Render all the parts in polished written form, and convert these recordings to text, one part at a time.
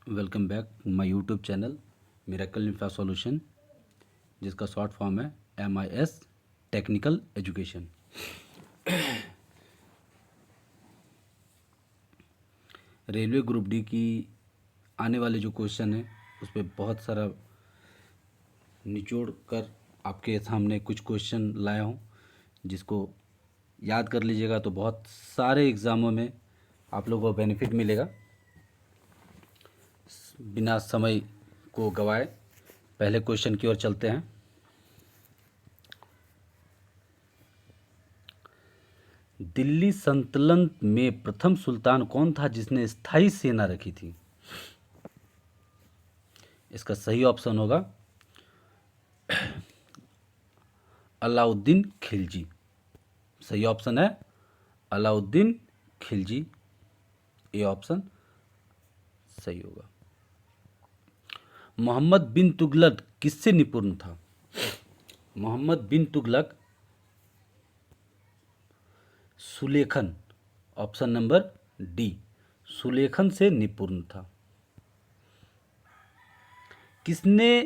Welcome back my YouTube channel miracle infra solution, जिसका short form है MIS technical education. Railway group D की आने वाले जो क्वेश्चन है उस पर बहुत सारा निचोड़ कर आपके सामने कुछ क्वेश्चन लाया हूँ, जिसको याद कर लीजिएगा तो बहुत सारे एग्ज़ामों में आप लोगों को बेनिफिट मिलेगा। बिना समय को गवाए पहले क्वेश्चन की ओर चलते हैं। दिल्ली सल्तनत में प्रथम सुल्तान कौन था जिसने स्थायी सेना रखी थी? इसका सही ऑप्शन होगा अलाउद्दीन खिलजी। सही ऑप्शन है अलाउद्दीन खिलजी। ये ऑप्शन सही होगा। मोहम्मद बिन तुगलक किससे निपुण था? मोहम्मद बिन तुगलक सुलेखन, ऑप्शन नंबर डी, सुलेखन से निपुण था। किसने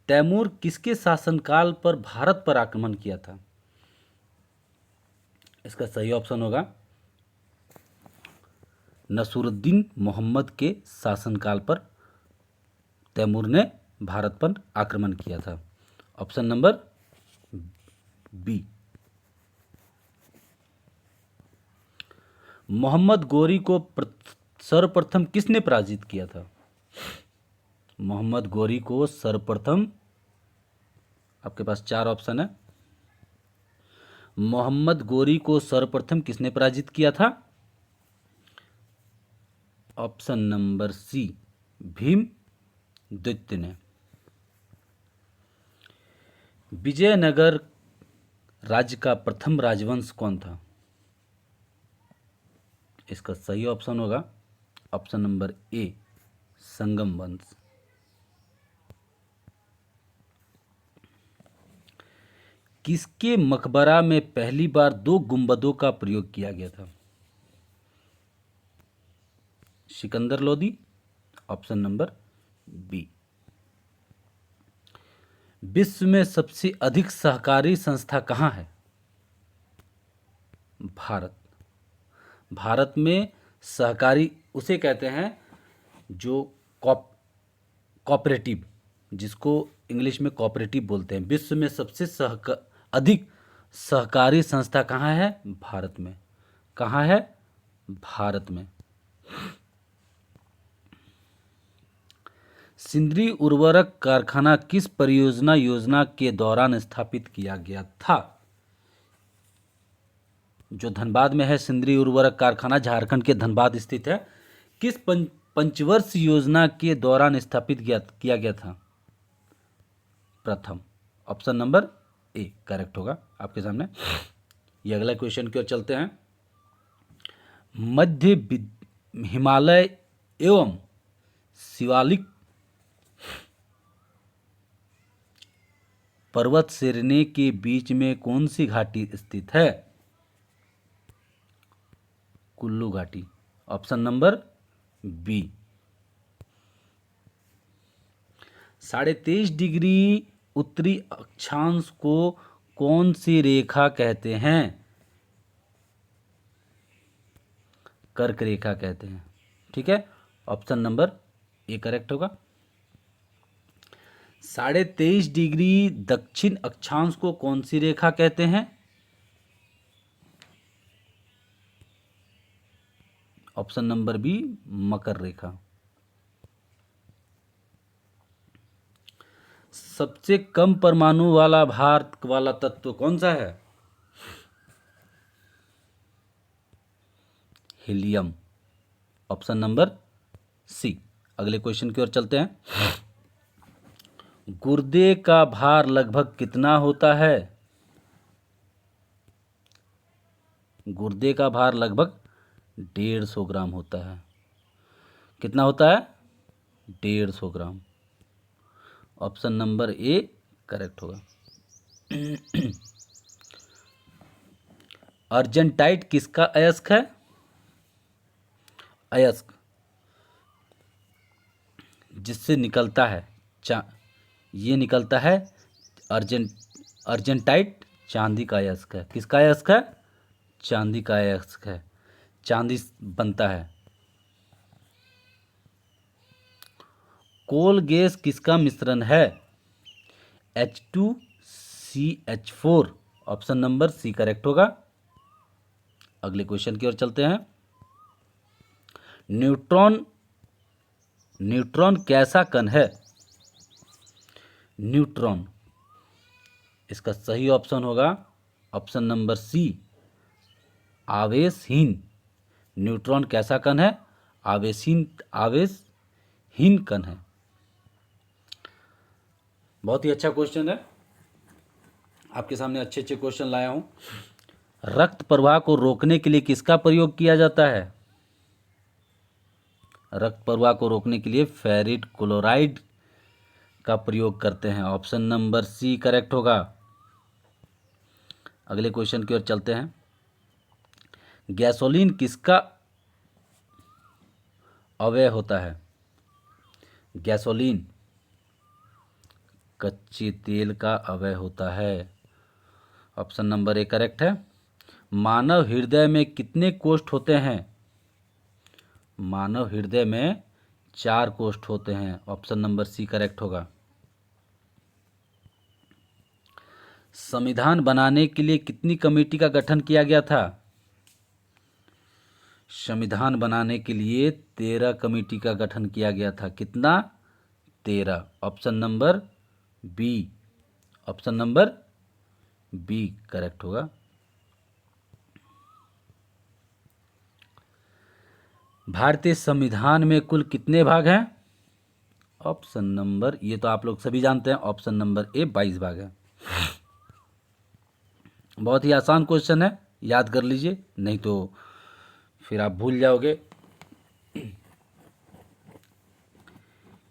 तैमूर किसके शासनकाल पर भारत पर आक्रमण किया था? इसका सही ऑप्शन होगा नसूरुद्दीन मोहम्मद के शासनकाल पर तैमूर ने भारत पर आक्रमण किया था। Option number B. Mohammad Ghori को सर्वप्रथम किसने पराजित किया था? मोहम्मद गोरी को सर्वप्रथम, आपके पास चार ऑप्शन है। मोहम्मद गोरी को सर्वप्रथम किसने पराजित किया था? ऑप्शन नंबर सी, भीम द्वितीय ने। विजयनगर राज्य का प्रथम राजवंश कौन था? इसका सही ऑप्शन होगा ऑप्शन नंबर ए, संगम वंश। किसके मकबरा में पहली बार दो गुंबदों का प्रयोग किया गया था? Sikandar Lodi, option number B. विश्व में सबसे अधिक सहकारी संस्था कहाँ है? भारत। भारत में सहकारी उसे कहते हैं जो कॉपरेटिव, जिसको इंग्लिश में कॉपरेटिव बोलते हैं। विश्व में सबसे अधिक सहकारी संस्था कहाँ है? भारत में। कहाँ है? भारत में। सिंदरी उर्वरक कारखाना किस परियोजना योजना के दौरान स्थापित किया गया था? जो धनबाद में है सिंदरी उर्वरक कारखाना, झारखंड के धनबाद स्थित है। किस पंचवर्ष योजना के दौरान स्थापित किया गया था? प्रथम। ऑप्शन नंबर ए करेक्ट होगा आपके सामने। ये अगला क्वेश्चन की ओर चलते हैं। मध्य हिमालय एवं शिवालिक पर्वत श्रेणी के बीच में कौन सी घाटी स्थित है? कुल्लू घाटी। Option number B. 23.5 डिग्री उत्तरी अक्षांश को कौन सी रेखा कहते हैं? कर्क रेखा कहते हैं। ठीक है, ऑप्शन नंबर ए करेक्ट होगा। 23.5 डिग्री दक्षिण अक्षांश को कौन सी रेखा कहते हैं? ऑप्शन नंबर बी, मकर रेखा। सबसे कम परमाणु वाला भारत वाला तत्व कौन सा है? हीलियम। Option number C. अगले क्वेश्चन की ओर चलते हैं। गुर्दे का भार लगभग कितना होता है? गुर्दे का भार लगभग 150 ग्राम होता है। कितना होता है? 150 ग्राम। ऑप्शन नंबर ए करेक्ट होगा। अर्जेंटाइट किसका अयस्क है? अयस्क जिससे निकलता है ये निकलता है अर्जेंटाइट चांदी का अयस्क है। किसका अयस्क है? चांदी का अयस्क है। चांदी बनता है। कोल गैस किसका मिश्रण है? H2CH4। Option number C correct होगा। अगले क्वेश्चन की ओर चलते हैं। न्यूट्रॉन कैसा कण है? न्यूट्रॉन, इसका सही ऑप्शन होगा ऑप्शन नंबर सी, आवेशहीन। न्यूट्रॉन कैसा कण है? आवेशहीन कण है। बहुत ही अच्छा क्वेश्चन है, आपके सामने अच्छे अच्छे क्वेश्चन लाया हूं। रक्त प्रवाह को रोकने के लिए किसका प्रयोग किया जाता है? रक्त प्रवाह को रोकने के लिए फेरिक क्लोराइड का प्रयोग करते हैं। ऑप्शन नंबर सी करेक्ट होगा। अगले क्वेश्चन की ओर चलते हैं। गैसोलीन किसका अवयव होता है? गैसोलीन कच्चे तेल का अवयव होता है। ऑप्शन नंबर ए करेक्ट है। मानव हृदय में कितने कोष्ठ होते हैं? मानव हृदय में 4 कोष्ठ होते हैं। ऑप्शन नंबर सी करेक्ट होगा। संविधान बनाने के लिए कितनी कमेटी का गठन किया गया था? संविधान बनाने के लिए 13 कमेटी का गठन किया गया था। कितना? 13। Option number B. Option number B correct होगा। भारतीय संविधान में कुल कितने भाग हैं? ऑप्शन नंबर, ये तो आप लोग सभी जानते हैं, ऑप्शन नंबर ए 22 भाग है। बहुत ही आसान क्वेश्चन है, याद कर लीजिए, नहीं तो फिर आप भूल जाओगे।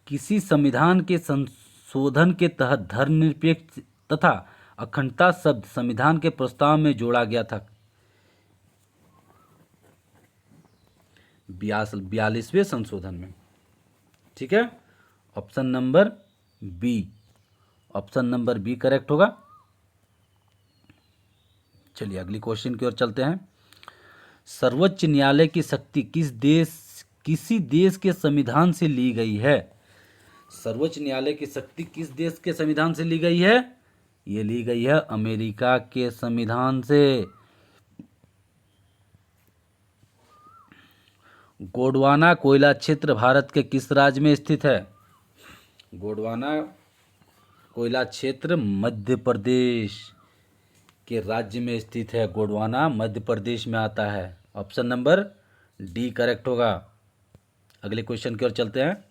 किसी संविधान के संशोधन के तहत धर्मनिरपेक्ष तथा अखंडता शब्द संविधान के प्रस्ताव में जोड़ा गया था। 42वें संशोधन में। ठीक है, option number B. Option number B correct होगा। चलिए अगली क्वेश्चन की ओर चलते हैं। सर्वोच्च न्यायालय की शक्ति किसी देश के संविधान से ली गई है? सर्वोच्च न्यायालय की शक्ति किस देश के संविधान से ली गई है? ये ली गई है अमेरिका के संविधान से। गोंडवाना कोयला क्षेत्र भारत के किस राज्य में स्थित है? गोंडवाना कोयला क्षेत्र मध्य प्रदेश के राज्य में स्थित है। गोंडवाना मध्य प्रदेश में आता है। ऑप्शन नंबर डी करेक्ट होगा। अगले क्वेश्चन की ओर चलते हैं।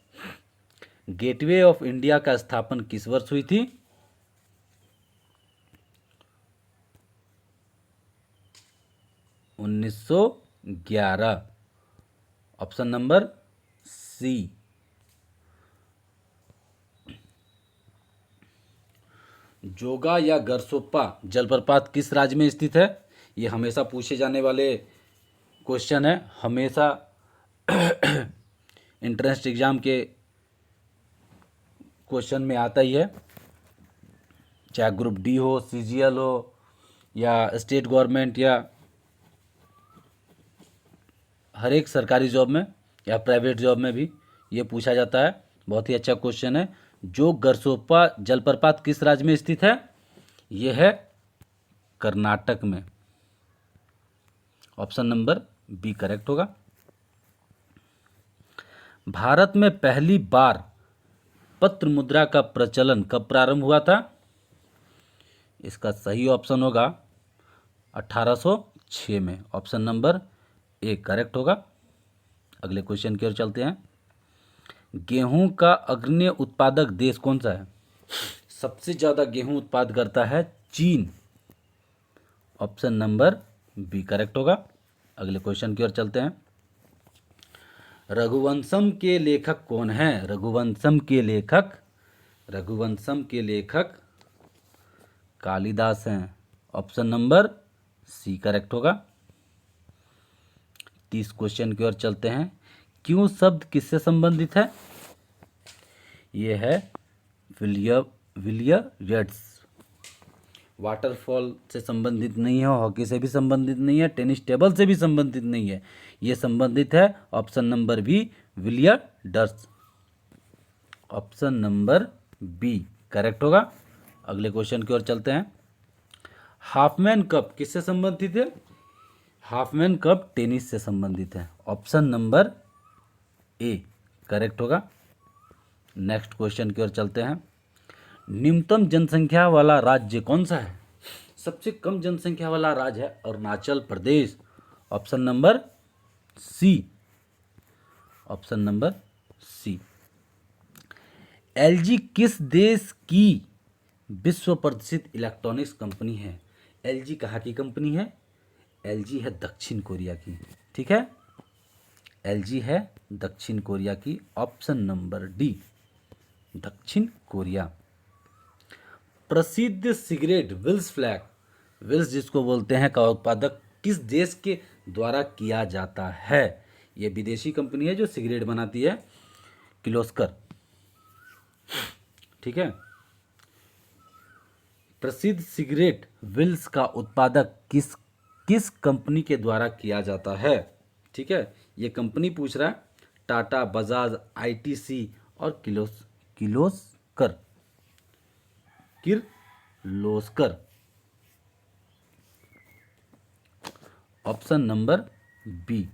गेटवे ऑफ इंडिया का स्थापन किस वर्ष हुई थी? (1911) ऑप्शन नंबर सी। जोगा या गरसोप्पा जलप्रपात किस राज्य में स्थित है? ये हमेशा पूछे जाने वाले क्वेश्चन है, हमेशा इंट्रेंस एग्जाम के क्वेश्चन में आता ही है, चाहे ग्रुप डी हो, सीजीएल हो, या स्टेट गवर्नमेंट, या हर एक सरकारी जॉब में या प्राइवेट जॉब में भी ये पूछा जाता है। बहुत ही अच्छा क्वेश्चन है। जो गरसोप्पा जलप्रपात किस राज्य में स्थित है? यह है कर्नाटक में। ऑप्शन नंबर बी करेक्ट होगा। भारत में पहली बार पत्र मुद्रा का प्रचलन कब प्रारंभ हुआ था? इसका सही ऑप्शन होगा 1806 में। ऑप्शन नंबर ए करेक्ट होगा। अगले क्वेश्चन की ओर चलते हैं। गेहूं का अग्रणी उत्पादक देश कौन सा है? सबसे ज़्यादा गेहूं उत्पाद करता है चीन। ऑप्शन नंबर बी करेक्ट होगा। अगले क्वेश्चन की ओर चलते हैं। रघुवंशम के लेखक कौन हैं? रघुवंशम के लेखक कालिदास हैं। ऑप्शन नंबर सी करेक्ट होगा। 30 क्वेश्चन की ओर चलते हैं। क्यों शब्द किससे संबंधित है? ये है विलियर्ड्स। वाटरफॉल से संबंधित नहीं है, हॉकी से भी संबंधित नहीं है, टेनिस टेबल से भी संबंधित नहीं है, ये संबंधित है option number B, billiards. Option number B correct होगा। अगले क्वेश्चन की ओर चलते हैं। हाफमैन कप किससे संबंधित है? हाफमैन कप टेनिस से संबंधित है। ऑप्शन नंबर ए करेक्ट होगा। नेक्स्ट क्वेश्चन की ओर चलते हैं। न्यूनतम जनसंख्या वाला राज्य कौन सा है? सबसे कम जनसंख्या वाला राज्य है Arunachal Pradesh. Option number C. Option number C. LG किस देश की विश्व प्रसिद्ध इलेक्ट्रॉनिक्स कंपनी है? एलजी कहाँ की कंपनी है? एलजी है दक्षिण कोरिया की। ठीक है, एलजी है दक्षिण कोरिया की। ऑप्शन नंबर डी दक्षिण कोरिया। प्रसिद्ध सिगरेट विल्स फ्लैग, विल्स जिसको बोलते हैं, का उत्पादक किस देश के द्वारा किया जाता है? यह विदेशी कंपनी है जो सिगरेट बनाती है, किर्लोस्कर। ठीक है, प्रसिद्ध सिगरेट विल्स का उत्पादक किस किस कंपनी के द्वारा किया जाता है? ठीक है, ये कंपनी पूछ रहा है। टाटा, बजाज, आईटीसी और Kirloskar. Kirloskar. Option number B.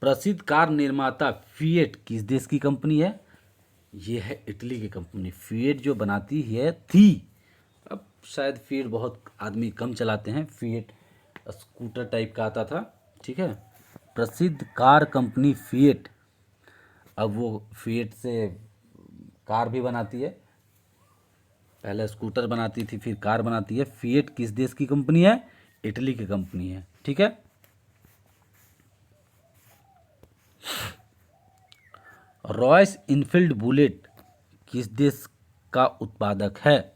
प्रसिद्ध कार निर्माता फिएट किस देश की कंपनी है? यह है इटली की कंपनी। फिएट जो बनाती है थी, अब शायद फिएट बहुत आदमी कम चलाते हैं, फिएट स्कूटर टाइप का आता था। ठीक है, प्रसिद्ध कार कंपनी फिएट, अब वो फिएट से कार भी बनाती है। पहले स्कूटर बनाती थी, फिर कार बनाती है। फिएट किस देश की कंपनी है? इटली की कंपनी है। ठीक है, रॉयस इनफील्ड बुलेट किस देश का उत्पादक है?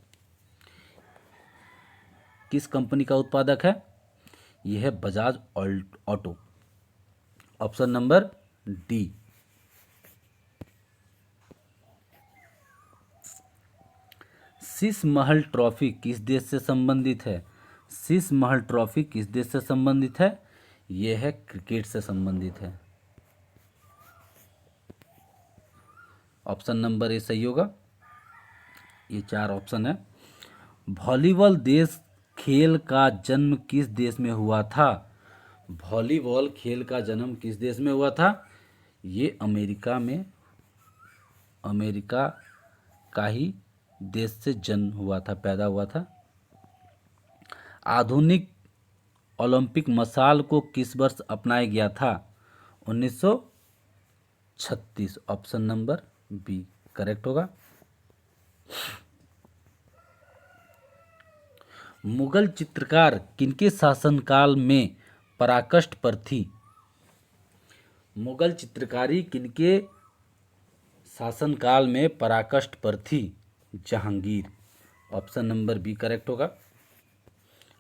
किस कंपनी का उत्पादक है? यह है Bajaj auto. Option number D. Sheesh Mahal trophy किस देश से संबंधित है? शीश महल ट्रॉफी किस देश से संबंधित है? यह है क्रिकेट से संबंधित है। ऑप्शन नंबर ए सही होगा। ये 4 ऑप्शन है। वॉलीबॉल देश खेल का जन्म किस देश में हुआ था? वॉलीबॉल खेल का जन्म किस देश में हुआ था? ये अमेरिका का ही देश से जन्म हुआ था, पैदा हुआ था। आधुनिक ओलंपिक मशाल को किस वर्ष अपनाया गया था? 1936। ऑप्शन नंबर बी करेक्ट होगा। मुगल चित्रकार किनके शासनकाल में पराकाष्ठ पर थी? मुगल चित्रकारी किनके शासनकाल में पराकाष्ठ पर थी? Jahangir. Option number B correct होगा।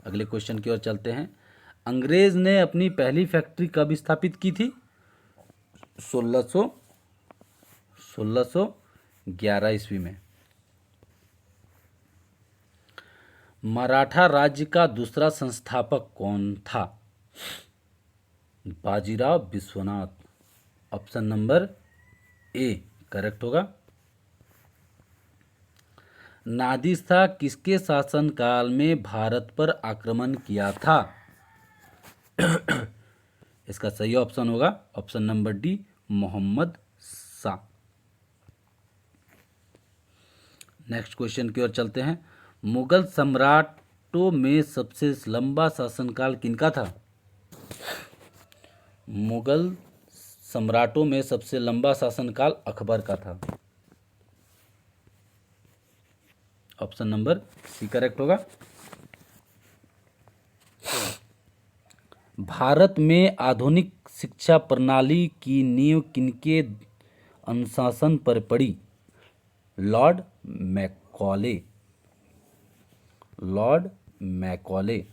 अगले क्वेश्चन की ओर चलते हैं। अंग्रेज ने अपनी पहली फैक्ट्री कब स्थापित की थी? 1611 ईस्वी में। मराठा राज्य का दूसरा संस्थापक कौन था? Bajirao Vishwanath. Option number A correct होगा। नादिर शाह किसके शासनकाल में भारत पर आक्रमण किया था? इसका सही ऑप्शन होगा option number D, Mohammad Shah. Next question की ओर चलते हैं। मुगल सम्राटों में सबसे लंबा शासनकाल किनका था? मुगल सम्राटों में सबसे लंबा शासनकाल अकबर का था। ऑप्शन नंबर सी करेक्ट होगा। भारत में आधुनिक शिक्षा प्रणाली की नींव किनके अनुशासन पर पड़ी? Lord Macaulay. Lord Macaulay.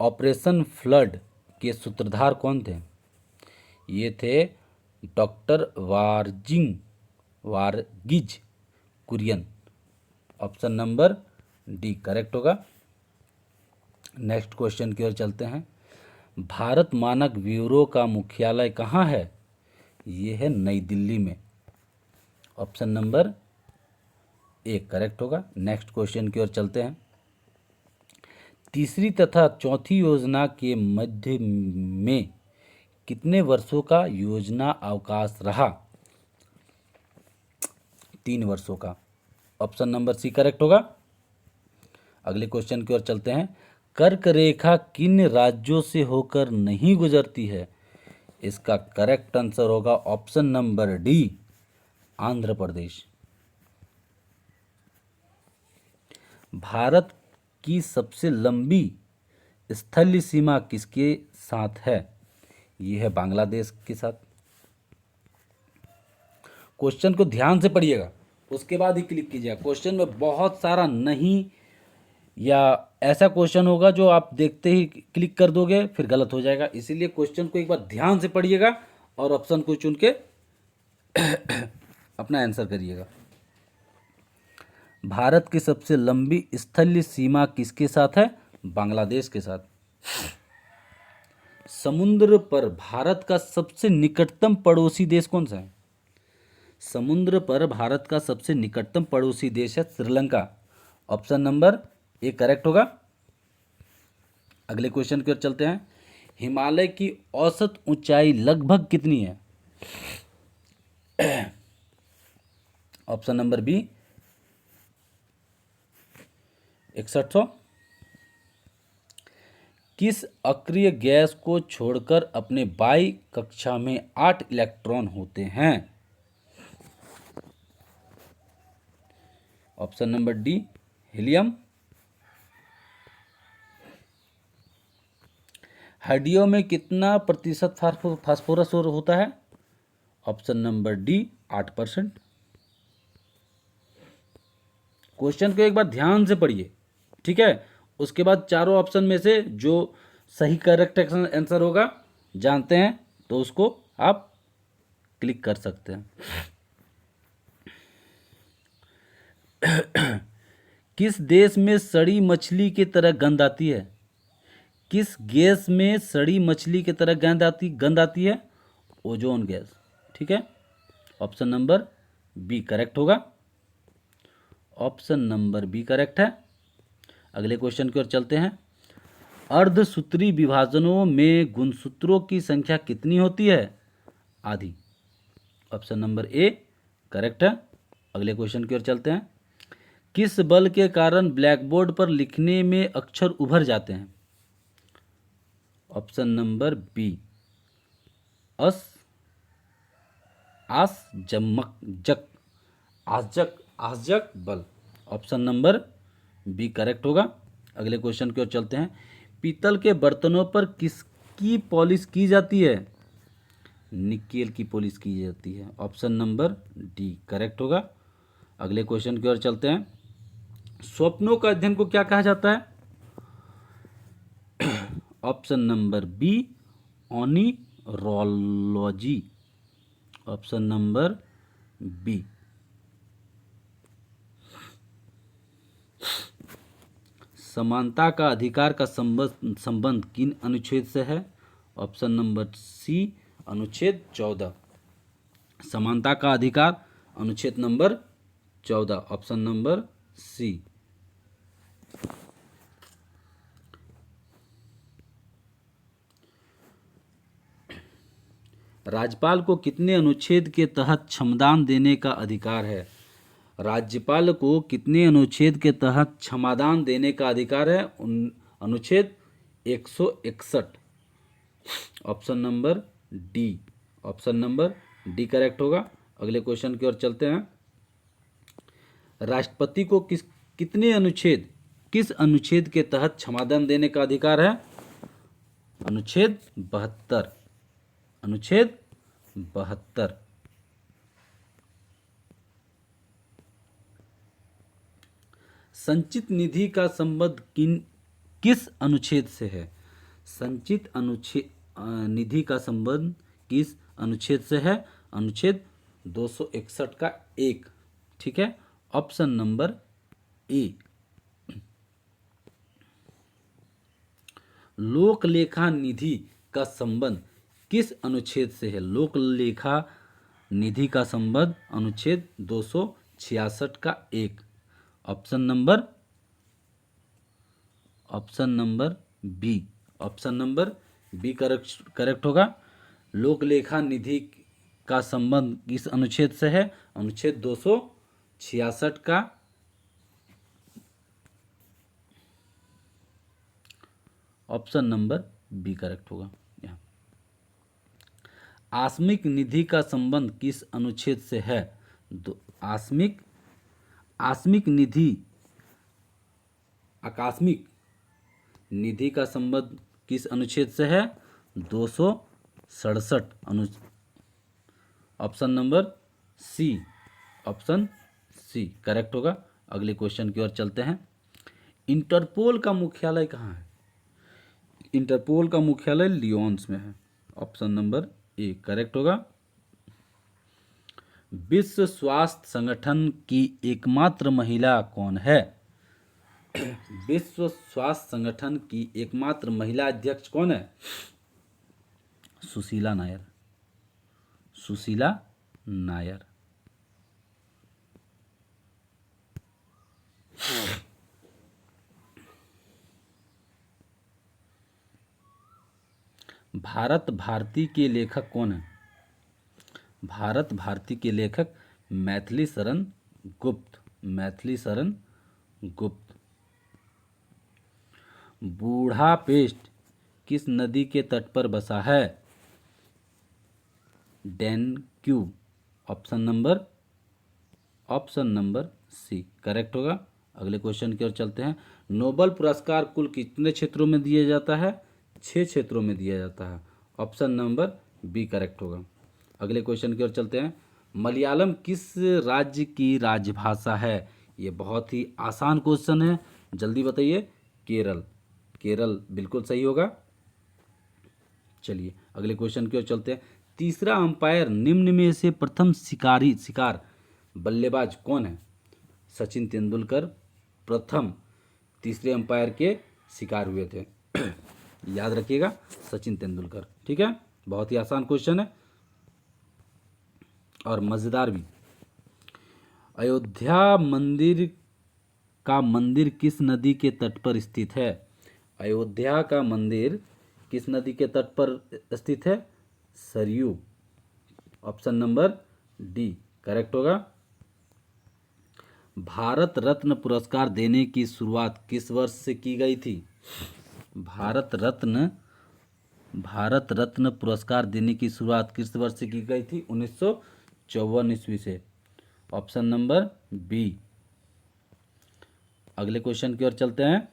Operation flood के सूत्रधार कौन थे? ये थे doctor Verghese Kurien. Option number D correct होगा। नेक्स्ट क्वेश्चन की ओर चलते हैं। भारत मानक ब्यूरो का मुख्यालय कहाँ है? ये है नई दिल्ली में। ऑप्शन नंबर ए करेक्ट होगा। नेक्स्ट क्वेश्चन की ओर चलते हैं। तीसरी तथा चौथी योजना के मध्य में कितने वर्षों का योजना अवकाश रहा? 3 वर्षों का। ऑप्शन नंबर सी करेक्ट होगा। अगले क्वेश्चन की ओर चलते हैं। कर्क रेखा किन राज्यों से होकर नहीं गुजरती है? इसका करेक्ट आंसर होगा option number D Andhra Pradesh. Bharat की सबसे लंबी स्थलीय सीमा किसके साथ है? यह है बांग्लादेश के साथ। क्वेश्चन को ध्यान से पढ़िएगा, उसके बाद ही क्लिक कीजिएगा। क्वेश्चन में बहुत सारा नहीं या ऐसा क्वेश्चन होगा जो आप देखते ही क्लिक कर दोगे फिर गलत हो जाएगा। इसीलिए क्वेश्चन को एक बार ध्यान से पढ़िएगा और ऑप्शन को चुन के अपना आंसर करिएगा। भारत की सबसे लंबी स्थलीय सीमा किसके साथ है? बांग्लादेश के साथ। समुद्र पर भारत का सबसे निकटतम पड़ोसी देश कौन सा है? समुद्र पर भारत का सबसे निकटतम पड़ोसी देश है Sri Lanka. Option number A correct होगा। अगले क्वेश्चन की ओर चलते हैं। हिमालय की औसत ऊंचाई लगभग कितनी है? Option number B 6100। किस अक्रिय गैस को छोड़कर अपने बाई कक्षा में 8 इलेक्ट्रॉन होते हैं? Option number D helium. हड्डियों में कितना प्रतिशत फास्फोरस होता है? Option number D 8%। क्वेश्चन को एक बार ध्यान से पढ़िए, ठीक है। उसके बाद चारों ऑप्शन में से जो सही करेक्ट आंसर होगा जानते हैं तो उसको आप क्लिक कर सकते हैं। किस देश में सड़ी मछली की तरह गंध आती है? किस गैस में सड़ी मछली की तरह गंध आती है? ओजोन गैस, ठीक है। ऑप्शन नंबर बी करेक्ट होगा। ऑप्शन नंबर बी करेक्ट है। अगले क्वेश्चन की ओर चलते हैं। अर्धसूत्री विभाजनों में गुणसूत्रों की संख्या कितनी होती है? आधी। ऑप्शन नंबर ए करेक्ट है। अगले क्वेश्चन की ओर चलते हैं। किस बल के कारण ब्लैकबोर्ड पर लिखने में अक्षर उभर जाते हैं? ऑप्शन नंबर बी आसजक बल। ऑप्शन नंबर बी करेक्ट होगा। अगले क्वेश्चन की ओर चलते हैं। पीतल के बर्तनों पर किसकी पॉलिश की जाती है? निकेल की पॉलिश की जाती है। ऑप्शन नंबर डी करेक्ट होगा। अगले क्वेश्चन की ओर चलते हैं। स्वप्नों का अध्ययन को क्या कहा जाता है? Option number B oneirology. Option number B. समानता का अधिकार का संबंध किन अनुच्छेद से है? ऑप्शन नंबर सी अनुच्छेद 14। समानता का अधिकार अनुच्छेद नंबर 14। ऑप्शन नंबर सी। राज्यपाल को कितने अनुच्छेद के तहत क्षमादान देने का अधिकार है? राज्यपाल को कितने अनुच्छेद के तहत क्षमादान देने का अधिकार है? अनुच्छेद 161। Option number D. Option number D correct होगा। अगले क्वेश्चन की ओर चलते हैं। राष्ट्रपति को किस अनुच्छेद के तहत क्षमादान देने का अधिकार है? अनुच्छेद 72। अनुच्छेद 72। संचित निधि का संबंध किस अनुच्छेद से है? संचित अनुच्छेद निधि का संबंध किस अनुच्छेद से है? अनुच्छेद 261 का 1। ठीक है, ऑप्शन नंबर ए। लोक लेखा निधि का संबंध किस अनुच्छेद से है? लोक लेखा निधि का संबंध अनुच्छेद 266 का 1। Option number B. Option number B correct होगा। लोक लेखा निधि का संबंध किस अनुच्छेद से है? अनुच्छेद 266 का ऑप्शन नंबर बी करेक्ट होगा। यहाँ आकस्मिक निधि का संबंध किस अनुच्छेद से है? आकस्मिक निधि का संबंध किस अनुच्छेद से है? 267 option number C. Option C correct होगा। अगले क्वेश्चन की ओर चलते हैं। इंटरपोल का मुख्यालय कहाँ है? इंटरपोल का मुख्यालय लियोन्स में है। ऑप्शन नंबर ए करेक्ट होगा। विश्व स्वास्थ्य संगठन की एकमात्र महिला कौन है? विश्व स्वास्थ्य संगठन की एकमात्र महिला अध्यक्ष कौन है? सुशीला नायर। सुशीला नायर। भारत भारती के लेखक कौन है? भारत भारती के लेखक मैथिली शरण गुप्त। मैथिली शरण गुप्त। बूढ़ापेस्ट किस नदी के तट पर बसा है? Danube. Option number C correct होगा। अगले क्वेश्चन की ओर चलते हैं। नोबेल पुरस्कार कुल कितने क्षेत्रों में दिया जाता है? 6 क्षेत्रों में दिया जाता है। ऑप्शन नंबर बी करेक्ट होगा। अगले क्वेश्चन की ओर चलते हैं। मलयालम किस राज्य की राजभाषा है? ये बहुत ही आसान क्वेश्चन है, जल्दी बताइए। केरल। केरल बिल्कुल सही होगा। चलिए अगले क्वेश्चन की ओर चलते हैं। तीसरा अंपायर निम्न में से प्रथम शिकार बल्लेबाज कौन है? सचिन तेंदुलकर प्रथम तीसरे अंपायर के शिकार हुए थे। याद रखिएगा, सचिन तेंदुलकर। ठीक है, बहुत ही आसान क्वेश्चन है और मजेदार भी। अयोध्या मंदिर किस नदी के तट पर स्थित है? अयोध्या का मंदिर किस नदी के तट पर स्थित है? Saryu. Option number D correct होगा। भारत रत्न पुरस्कार देने की शुरुआत किस वर्ष से की गई थी? भारत रत्न पुरस्कार देने की शुरुआत किस वर्ष से की गई थी? 1954 ईस्वी से। Option number B. अगले क्वेश्चन की ओर चलते हैं।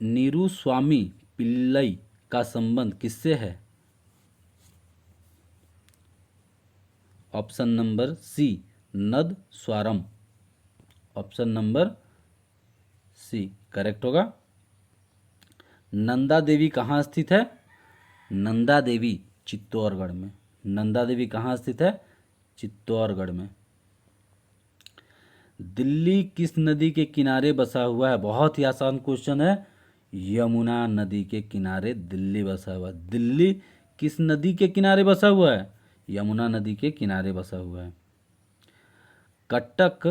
नीरू स्वामी पिल्लई का संबंध किससे है? ऑप्शन नंबर सी नद स्वारम। ऑप्शन नंबर सी करेक्ट होगा। नंदा देवी कहाँ स्थित है? नंदा देवी चित्तौड़गढ़ में। नंदा देवी कहाँ स्थित है? चित्तौड़गढ़ में। दिल्ली किस नदी के किनारे बसा हुआ है? बहुत ही आसान क्वेश्चन है। यमुना नदी के किनारे दिल्ली बसा हुआ है। दिल्ली किस नदी के किनारे बसा हुआ है? यमुना नदी के किनारे बसा हुआ है। कटक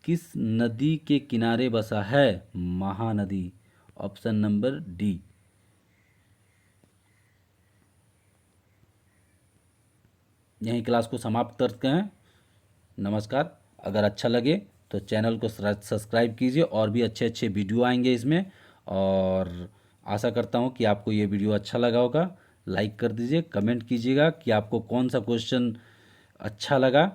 किस नदी के किनारे बसा है? महानदी। Option number D. यहीं क्लास को समाप्त करते हैं। नमस्कार। अगर अच्छा लगे तो चैनल को सब्सक्राइब कीजिए, और भी अच्छे अच्छे वीडियो आएंगे इसमें, और आशा करता हूँ कि आपको ये वीडियो अच्छा लगा होगा। लाइक कर दीजिए, कमेंट कीजिएगा कि आपको कौन सा क्वेश्चन अच्छा लगा।